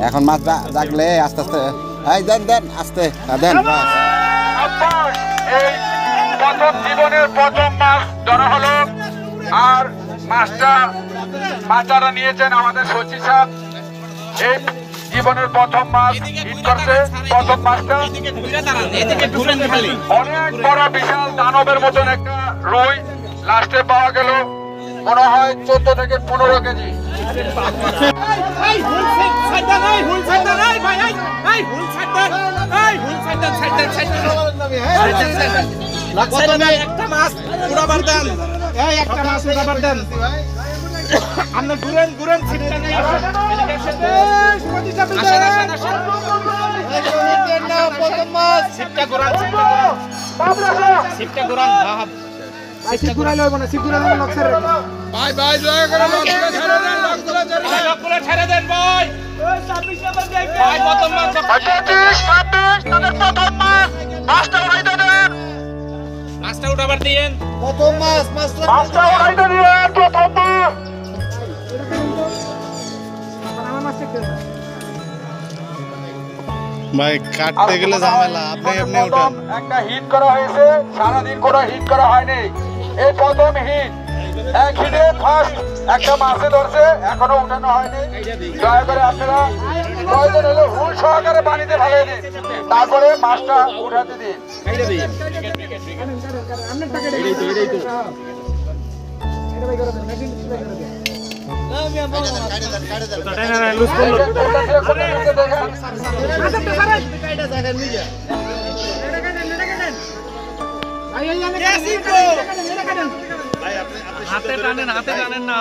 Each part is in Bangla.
এখন মাছ জাগলে আস্তে আস্তে এই দেন দেন আস্তে দেন এই প্রথম জীবনের প্রথম মাছ ধরা হলো আর মাছটা নিয়েছেন আমাদের সচিব সাহেব। এই জীবনের প্রথম মাছ হিট করছে। প্রথম মাছটা অনেক বড় বিশাল দানবের মতন একটা রুই লাস্টে পাওয়া গেল, মনে হয় 14 থেকে 15 কেজি। ভাই কাটতে গেলে ঝামেলা, আপনি আপনি উঠান। একটা হিট করা হয়েছে, সারাদিন কোনো হিট করা হয়নি, এই প্রথম হিট। এক হিটে ফার্স্ট একটা মাছে ধরছে, এখনো উঠানো হয়নি। দয়া করে আপনারা প্রয়োজন হলে হুল সহকারে পানিতে ফেলে দিন, তারপরে মাছটা উঠাতে দিন। হাতে টানেন না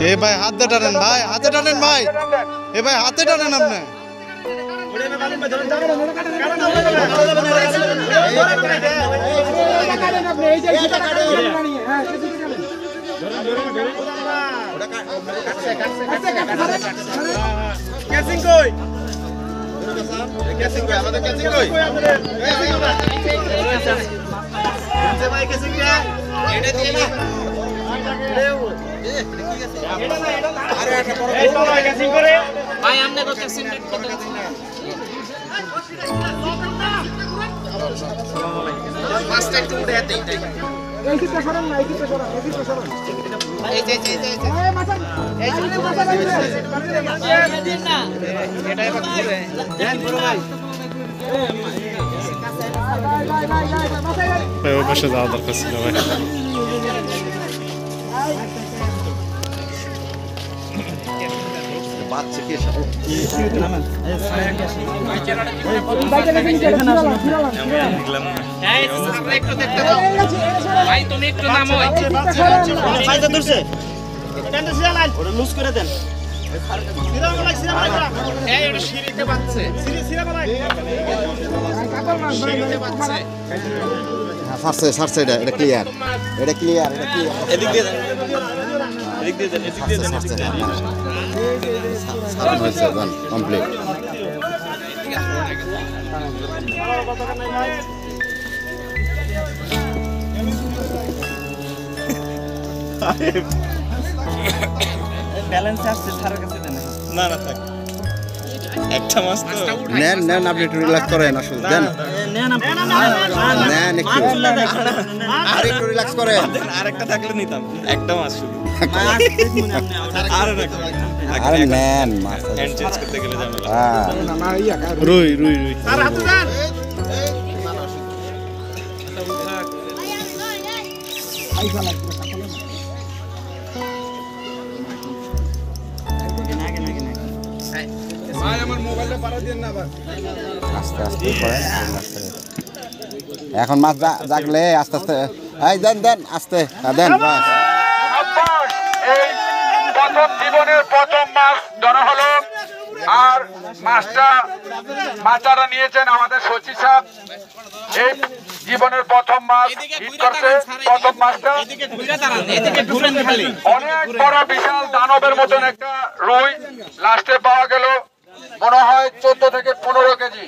এ ভাই হাতে টানেন, ভাই হাতে টানেন, ভাই এ ভাই হাতে টানেন আপনি। ভাই আমনে তো ক্যাসিং মাছটা একটু উঠে দেই তাই এই কি সরান না, এই কি সরান, এই কি সরান, এই যে এই মাথা এই যে মাথা দিন না, এটা এবার ঘুরে দেন বড় ভাই। ভাই ও পাশে যাওয়া দরকার ছিল ভাই। ভাই তুমি একটু নামো, ফাইদা ধরছে এটা সিরালাল ওটা লুজ করে দেন। এই ওটা সিঁড়িতে বাঁধছে, সারছে এটা ক্লিয়ার, এটা ক্লিয়ার, এটা ক্লিয়ার। এদিক দিয়ে দেন, এদিক দিয়ে দেন, এদিক দিয়ে দেন, এদিক দিয়ে দেন। সারা হয়েছে গান কমপ্লিট। ব্যালেন্স আসছে সারের কাছে দেন। না না থাক, একটা মাছ তো নেন নেন, আপনি একটু রিল্যাক্স করেন, আসলে দেন নেন নেন একটু, আর একটু রিল্যাক্স করেন। আরেকটা থাকলে নিতাম, একটা মাছ শুধু। আরে নেন মাছ হ্যান্ড চেঞ্জ করতে গেলে ঝামেলা। হ্যাঁ রুই রুই রুই আস্তে আস্তে করেন, এখন মাছ জাগলে আস্তে আস্তে এই দেন দেন আস্তে দেন। এই প্রথম জীবনের প্রথম মাছ ধরা হলো আর মাছটা নিয়েছেন আমাদের সচিব সাহেব। এই জীবনের প্রথম মাছ হিট করছে। প্রথম মাছটা অনেক বড় বিশাল দানবের মতন একটা রুই লাস্টে পাওয়া গেল, মনে হয় 14 থেকে 15 কেজি।